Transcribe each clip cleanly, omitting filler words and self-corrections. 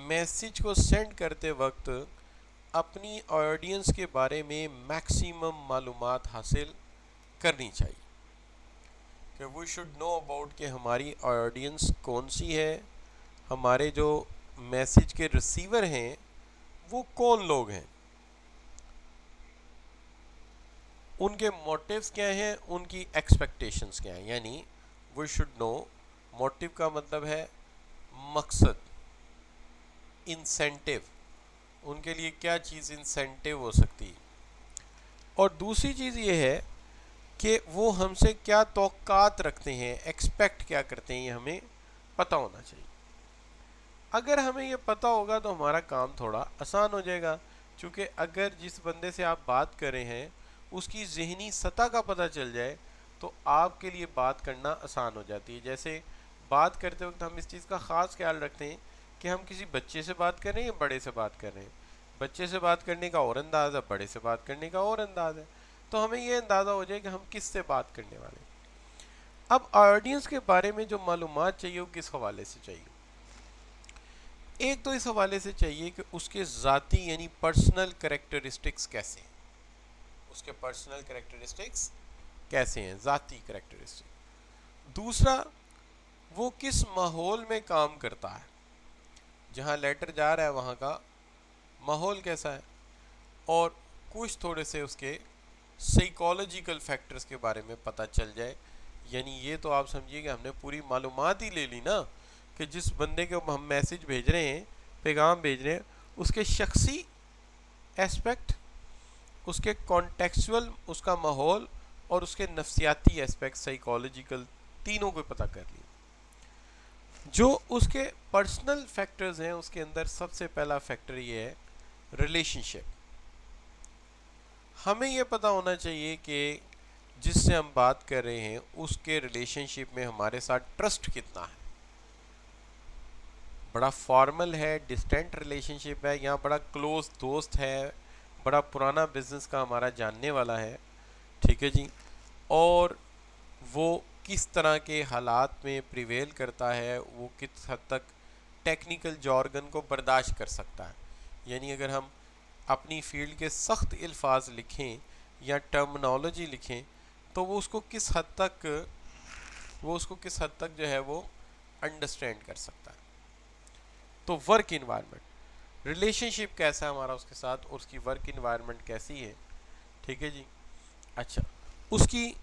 Message को send करते वक्त अपनी ऑडियंस के बारे में मैक्सिमम मालूमात हासिल करनी चाहिए कि वी शुड नो अबाउट कि हमारी ऑडियंस कौन सी है, हमारे जो मैसेज के रिसीवर हैं वो कौन लोग हैं, उनके मोटिव्स क्या हैं, उनकी एक्सपेक्टेशंस क्या हैं। यानी वी शुड नो, मोटिव का मतलब है मकसद, इंसेंटिव, उनके लिए क्या चीज़ इंसेंटिव हो सकती है। और दूसरी चीज़ ये है कि वो हमसे क्या तौक़ात रखते हैं, एक्सपेक्ट क्या करते हैं, ये हमें पता होना चाहिए। अगर हमें ये पता होगा तो हमारा काम थोड़ा आसान हो जाएगा, क्योंकि अगर जिस बंदे से आप बात कर रहे हैं उसकी ज़हनी सतह का पता चल जाए तो आपके लिए बात करना आसान हो जाती है। जैसे बात करते वक्त हम इस चीज़ का ख़ास ख्याल रखते हैं कि हम किसी बच्चे से बात कर रहे हैं या बड़े से बात कर रहे हैं। बच्चे से बात करने का और अंदाज़ है, बड़े से बात करने का और अंदाज़ है, तो हमें ये अंदाज़ा हो जाए कि हम किस से बात करने वाले हैं। अब ऑडियंस के बारे में जो मालूमात चाहिए वो किस हवाले से चाहिए। एक तो इस हवाले से चाहिए कि उसके ज़ाती यानी पर्सनल कैरेक्टरिस्टिक्स कैसे हैं, उसके पर्सनल कैरेक्टरिस्टिक्स कैसे हैं, ज़ाती कैरेक्टरिस्टिक। दूसरा, वो किस माहौल में काम करता है, जहाँ लेटर जा रहा है वहाँ का माहौल कैसा है। और कुछ थोड़े से उसके साइकोलॉजिकल फैक्टर्स के बारे में पता चल जाए। यानी ये तो आप समझिए कि हमने पूरी मालूमात ही ले ली ना, कि जिस बंदे को हम मैसेज भेज रहे हैं, पैगाम भेज रहे हैं, उसके शख्सी एस्पेक्ट, उसके कॉन्टेक्चुअल, उसका माहौल और उसके नफ्सियाती एस्पेक्ट, साइकोलॉजिकल, तीनों को पता कर लिया। जो उसके पर्सनल फैक्टर्स हैं उसके अंदर सबसे पहला फैक्टर ये है रिलेशनशिप। हमें यह पता होना चाहिए कि जिससे हम बात कर रहे हैं उसके रिलेशनशिप में हमारे साथ ट्रस्ट कितना है, बड़ा फॉर्मल है, डिस्टेंट रिलेशनशिप है, या बड़ा क्लोज दोस्त है, बड़ा पुराना बिजनेस का हमारा जानने वाला है, ठीक है जी। और वो किस तरह के हालात में प्रिवेल करता है, वो किस हद तक टेक्निकल जॉर्गन को बर्दाश्त कर सकता है। यानी अगर हम अपनी फील्ड के सख्त अल्फाज लिखें या टर्मिनोलॉजी लिखें तो वो उसको किस हद तक जो है वो अंडरस्टैंड कर सकता है। तो वर्क इन्वायरमेंट, रिलेशनशिप कैसा है हमारा उसके साथ, और उसकी वर्क इन्वायरमेंट कैसी है, ठीक है जी। अच्छा, उसकी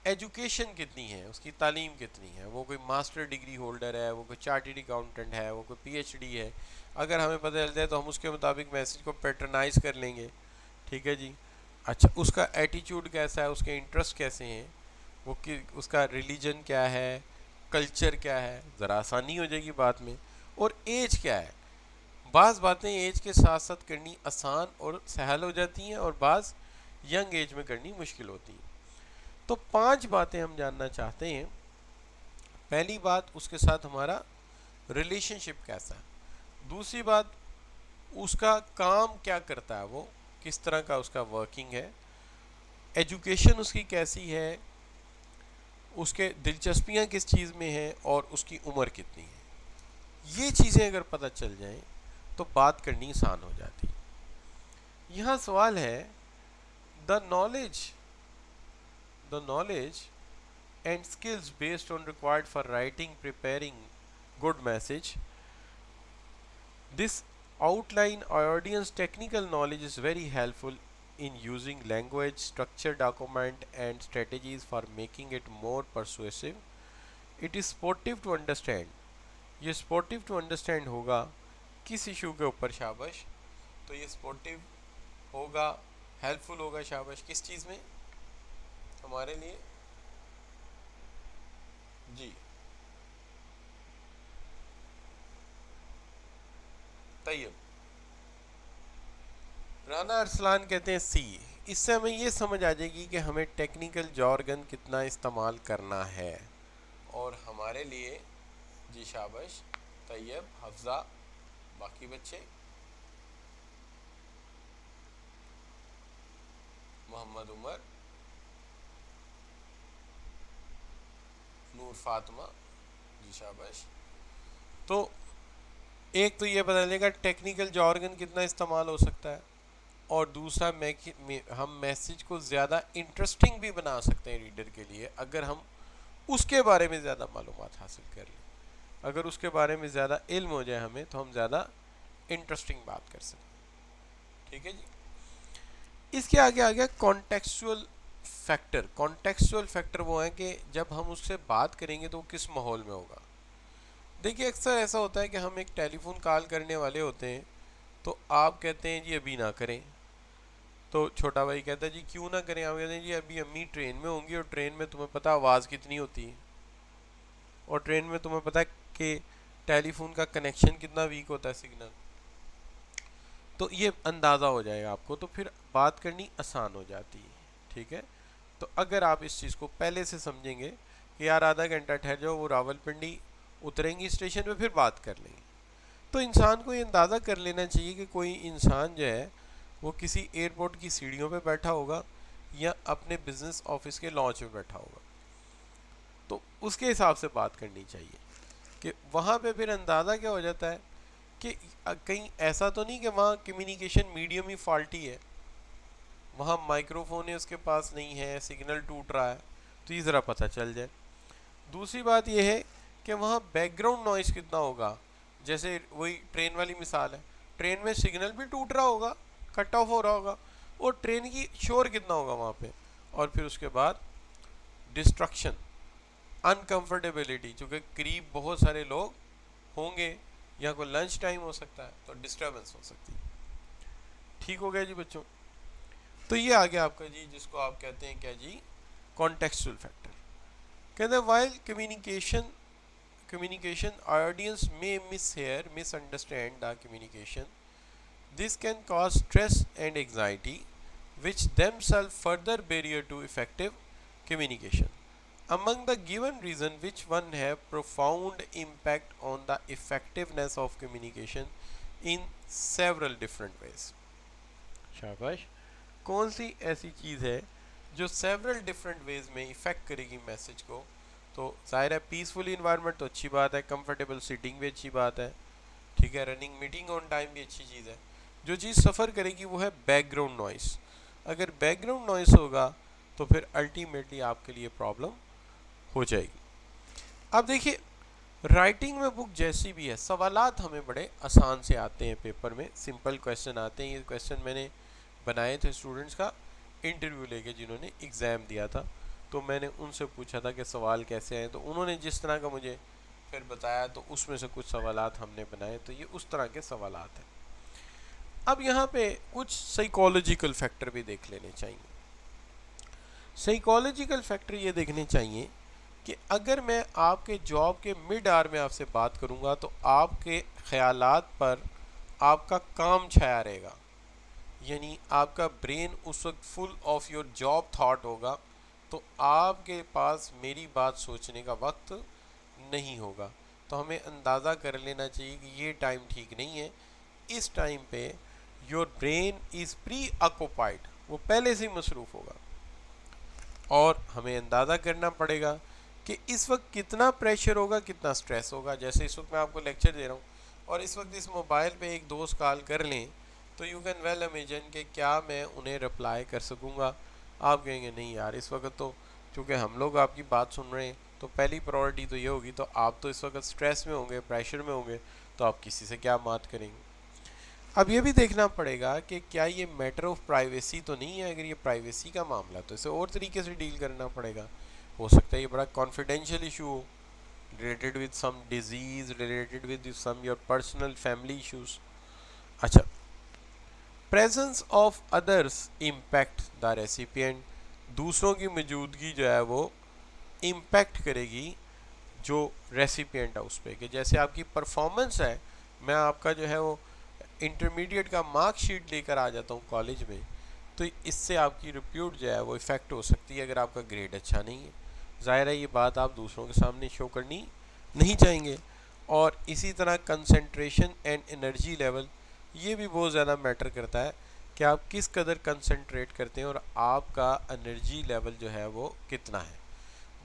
एजुकेशन कितनी है, उसकी तालीम कितनी है, वो कोई मास्टर डिग्री होल्डर है, वो कोई चार्टर्ड अकाउंटेंट है, वो कोई पीएचडी है। अगर हमें पता चल जाए तो हम उसके मुताबिक मैसेज को पैटर्नाइज कर लेंगे, ठीक है जी। अच्छा, उसका एटीट्यूड कैसा है, उसके इंटरेस्ट कैसे हैं, वो कि उसका रिलीजन क्या है, कल्चर क्या है, ज़रा आसानी हो जाएगी बात में। और एज क्या है, बाज़ बातें एज के साथ साथ करनी आसान और सहल हो जाती हैं और बाज़ यंग एज में करनी मुश्किल होती हैं। तो 5 बातें हम जानना चाहते हैं। पहली बात, उसके साथ हमारा रिलेशनशिप कैसा है। दूसरी बात, उसका काम क्या करता है, वो किस तरह का उसका वर्किंग है। एजुकेशन उसकी कैसी है, उसके दिलचस्पियां किस चीज़ में हैं और उसकी उम्र कितनी है। ये चीज़ें अगर पता चल जाएं तो बात करनी आसान हो जाती है। यहाँ सवाल है, the knowledge and skills based on required for writing preparing good message. This outline audience technical knowledge is very helpful in using language, structure document and strategies for making it more persuasive. It is sportive to understand. ये sportive to understand होगा किस issue के ऊपर, शाबाश। तो ये sportive होगा, helpful होगा, शाबाश, किस चीज़ में हमारे लिए जी। तैयब, राना अरसलान कहते हैं सी। इससे हमें ये समझ आ जाएगी कि हमें टेक्निकल जॉर्गन कितना इस्तेमाल करना है। और हमारे लिए जी, शाबाश, तैयब, हफ्जा, बाकी बच्चे, मोहम्मद उमर, नूर फातिमा, जी शाबाश। तो एक तो ये पता चलेगा टेक्निकल jargon कितना इस्तेमाल हो सकता है, और दूसरा हम मैसेज को ज़्यादा इंटरेस्टिंग भी बना सकते हैं रीडर के लिए अगर हम उसके बारे में ज़्यादा मालूमात हासिल कर लें। अगर उसके बारे में ज़्यादा इल्म हो जाए हमें तो हम ज़्यादा इंटरेस्टिंग बात कर सकते हैं। ठीक है जी। इसके आगे आ गया कॉन्टेक्चुअल फैक्टर। कॉन्टेक्चुअल फैक्टर वो है कि जब हम उससे बात करेंगे तो वो किस माहौल में होगा। देखिए अक्सर ऐसा होता है कि हम एक टेलीफोन कॉल करने वाले होते हैं तो आप कहते हैं जी अभी ना करें, तो छोटा भाई कहता है जी क्यों ना करें, आप कहते हैं जी अभी अम्मी ट्रेन में होंगी और ट्रेन में तुम्हें पता आवाज़ कितनी होती है, और ट्रेन में तुम्हें पता है कि टेलीफोन का कनेक्शन कितना वीक होता है सिग्नल, तो ये अंदाज़ा हो जाएगा आपको, तो फिर बात करनी आसान हो जाती है। ठीक है, तो अगर आप इस चीज़ को पहले से समझेंगे कि यार आधा घंटा ठहर जाओ, वो रावलपिंडी उतरेंगी स्टेशन पे, फिर बात कर लेंगे, तो इंसान को ये अंदाज़ा कर लेना चाहिए कि कोई इंसान जो है वो किसी एयरपोर्ट की सीढ़ियों पे बैठा होगा या अपने बिजनेस ऑफिस के लॉन्च में बैठा होगा, तो उसके हिसाब से बात करनी चाहिए। कि वहाँ पे फिर अंदाज़ा क्या हो जाता है कि कहीं ऐसा तो नहीं कि वहाँ कम्युनिकेशन मीडियम ही फॉल्टी है, वहाँ माइक्रोफोन है उसके पास नहीं है, सिग्नल टूट रहा है, तो ये ज़रा पता चल जाए। दूसरी बात यह है कि वहाँ बैकग्राउंड नॉइज़ कितना होगा, जैसे वही ट्रेन वाली मिसाल है, ट्रेन में सिग्नल भी टूट रहा होगा, कट ऑफ हो रहा होगा, और ट्रेन की शोर कितना होगा वहाँ पे, और फिर उसके बाद डिस्ट्रक्शन, अनकंफर्टेबिलिटी, चूँकि करीब बहुत सारे लोग होंगे या कोई लंच टाइम हो सकता है तो डिस्टर्बेंस हो सकती है। ठीक हो गया जी बच्चों। तो ये आ गया आपका जी जिसको आप कहते हैं क्या जी, कॉन्टेक्चुअल फैक्टर। कहते हैं while communication audience may misunderstand the communication. This can cause stress and anxiety, which themselves further barrier to effective communication. Among the given reason which one have profound impact on the effectiveness of communication in several different ways. शाबाश। कौन सी ऐसी चीज़ है जो several different ways में effect करेगी message को, तो जाहिर है पीसफुल इन्वायरमेंट तो अच्छी बात है, कंफर्टेबल सीटिंग भी अच्छी बात है, ठीक है, रनिंग मीटिंग ऑन टाइम भी अच्छी चीज़ है। जो चीज़ सफ़र करेगी वो है बैकग्राउंड नॉइस। अगर बैकग्राउंड नॉइस होगा तो फिर अल्टीमेटली आपके लिए प्रॉब्लम हो जाएगी। अब देखिए राइटिंग में बुक जैसी भी है, सवालात हमें बड़े आसान से आते हैं, पेपर में सिंपल क्वेश्चन आते हैं। ये क्वेश्चन मैंने बनाए थे स्टूडेंट्स का इंटरव्यू लेके जिन्होंने एग्ज़ाम दिया था, तो मैंने उनसे पूछा था कि सवाल कैसे आए, तो उन्होंने जिस तरह का मुझे फिर बताया तो उसमें से कुछ सवालात हमने बनाए, तो ये उस तरह के सवालात हैं। अब यहाँ पे कुछ साइकोलॉजिकल फैक्टर भी देख लेने चाहिए। साइकोलॉजिकल फैक्टर ये देखने चाहिए कि अगर मैं आपके जॉब के मिड आवर में आपसे बात करूँगा तो आपके ख्यालात पर आपका काम छाया रहेगा, यानी आपका ब्रेन उस वक्त full of your job thought होगा, तो आपके पास मेरी बात सोचने का वक्त नहीं होगा। तो हमें अंदाज़ा कर लेना चाहिए कि ये टाइम ठीक नहीं है, इस टाइम पे your brain is pre occupied, वो पहले से ही मसरूफ़ होगा, और हमें अंदाज़ा करना पड़ेगा कि इस वक्त कितना प्रेशर होगा, कितना स्ट्रेस होगा। जैसे इस वक्त मैं आपको लेक्चर दे रहा हूँ और इस वक्त इस मोबाइल पे एक दोस्त कॉल कर लें तो यू कैन वेल इमेजिन कि क्या मैं उन्हें रिप्लाई कर सकूँगा। आप कहेंगे नहीं यार, इस वक्त तो चूँकि हम लोग आपकी बात सुन रहे हैं तो पहली प्रायोरिटी तो ये होगी, तो आप तो इस वक्त स्ट्रेस में होंगे, प्रेशर में होंगे, तो आप किसी से क्या बात करेंगे। अब ये भी देखना पड़ेगा कि क्या ये मैटर ऑफ प्राइवेसी तो नहीं है। अगर ये प्राइवेसी का मामला तो इसे और तरीके से डील करना पड़ेगा। हो सकता है ये बड़ा कॉन्फिडेंशियल इशू हो, related with some disease, related with some your personal family issues. अच्छा, presence of others impact the recipient, दूसरों की मौजूदगी जो है वो इम्पैक्ट करेगी जो रेसिपिएंट है उस पर। कि जैसे आपकी परफॉर्मेंस है, मैं आपका जो है वो इंटरमीडिएट का मार्कशीट लेकर आ जाता हूँ कॉलेज में, तो इससे आपकी रिप्यूट जो है वो इफ़ेक्ट हो सकती है अगर आपका ग्रेड अच्छा नहीं है। ज़ाहिर है ये बात आप दूसरों के सामने शो करनी नहीं चाहेंगे। और इसी तरह कंसंट्रेशन एंड एनर्जी लेवल, ये भी बहुत ज़्यादा मैटर करता है कि आप किस कदर कंसंट्रेट करते हैं और आपका एनर्जी लेवल जो है वो कितना है।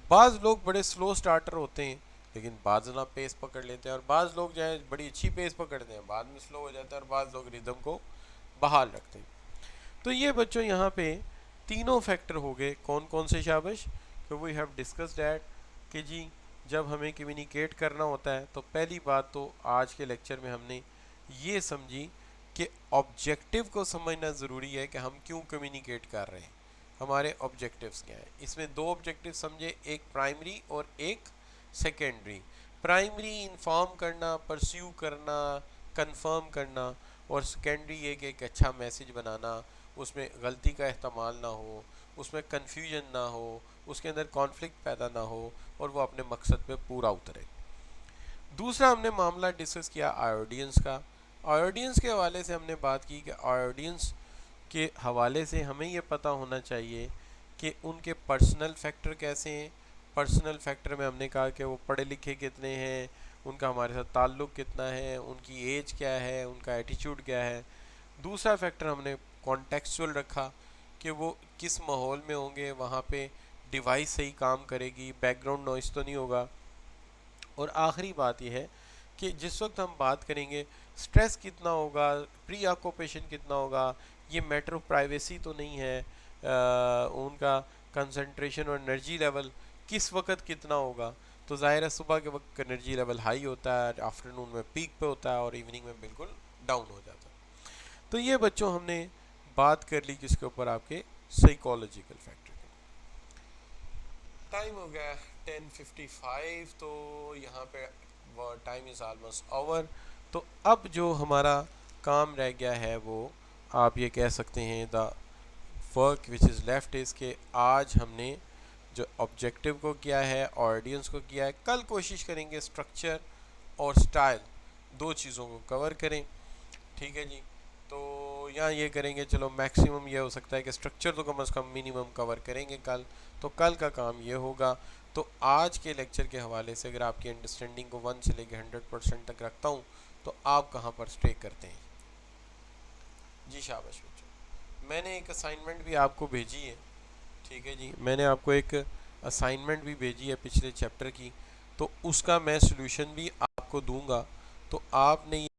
बाज़ लोग बड़े स्लो स्टार्टर होते हैं लेकिन बाज़ ना पेस पकड़ लेते हैं और बाज़ लोग जो है बड़ी अच्छी पेस पकड़ते हैं, बाद में स्लो हो जाता है और बाज़ लोग रिदम को बहाल रखते हैं। तो ये बच्चों यहाँ पे तीनों फैक्टर हो गए, कौन कौन से शाबाश, तो वी हैव डिस्कस डैट कि जी जब हमें कम्युनिकेट करना होता है तो पहली बात तो आज के लेक्चर में हमने ये समझी कि ऑब्जेक्टिव को समझना ज़रूरी है कि हम क्यों कम्युनिकेट कर रहे हैं, हमारे ऑब्जेक्टिव्स क्या हैं। इसमें दो ऑब्जेक्टिव समझे, एक प्राइमरी और एक सेकेंडरी। प्राइमरी इन्फॉर्म करना, परस्यू करना, कंफर्म करना, और सेकेंडरी ये कि एक अच्छा मैसेज बनाना, उसमें गलती का एहतमाल ना हो, उसमें कन्फ्यूजन ना हो, उसके अंदर कॉन्फ्लिक्ट पैदा ना हो और वो अपने मकसद पे पूरा उतरे। दूसरा हमने मामला डिस्कस किया ऑडियंस का। ऑडियंस के हवाले से हमने बात की कि ऑडियंस के हवाले से हमें ये पता होना चाहिए कि उनके पर्सनल फैक्टर कैसे हैं। पर्सनल फैक्टर में हमने कहा कि वो पढ़े लिखे कितने हैं, उनका हमारे साथ ताल्लुक़ कितना है, उनकी एज क्या है, उनका एटीट्यूड क्या है। दूसरा फैक्टर हमने कॉन्टेक्चुअल रखा कि वो किस माहौल में होंगे, वहाँ पे डिवाइस सही काम करेगी, बैकग्राउंड नॉइस तो नहीं होगा। और आखिरी बात यह है कि जिस वक्त हम बात करेंगे स्ट्रेस कितना होगा, प्री ऑक्यूपेशन कितना होगा, ये मैटर ऑफ प्राइवेसी तो नहीं है। उनका कंसंट्रेशन और एनर्जी लेवल किस वक्त कितना होगा, तो ज़ाहिर है सुबह के वक्त एनर्जी लेवल हाई होता है, आफ्टरनून में पीक पे होता है और इवनिंग में बिल्कुल डाउन हो जाता है। तो ये बच्चों हमने बात कर ली किसके ऊपर, आपके साइकोलॉजिकल फैक्टर। टाइम हो गया 10:55, तो यहाँ पे टाइम इज़ ऑलमोस्ट ओवर। तो अब जो हमारा काम रह गया है वो आप ये कह सकते हैं the work which is left is के आज हमने जो ऑब्जेक्टिव को किया है, ऑडियंस को किया है, कल कोशिश करेंगे स्ट्रक्चर और स्टाइल दो चीज़ों को कवर करें। ठीक है जी, तो यहाँ ये करेंगे, चलो मैक्सिमम ये हो सकता है कि स्ट्रक्चर तो कम से कम मिनिमम कवर करेंगे कल, तो कल का काम ये होगा। तो आज के लेक्चर के हवाले से अगर आपकी अंडरस्टैंडिंग को 1 से लेकर 100% तक रखता हूँ तो आप कहाँ पर स्टे करते हैं जी? शाबाश बच्चों, मैंने एक असाइनमेंट भी आपको भेजी है। ठीक है जी, मैंने आपको एक असाइनमेंट भी भेजी है पिछले चैप्टर की, तो उसका मैं सॉल्यूशन भी आपको दूंगा, तो आपने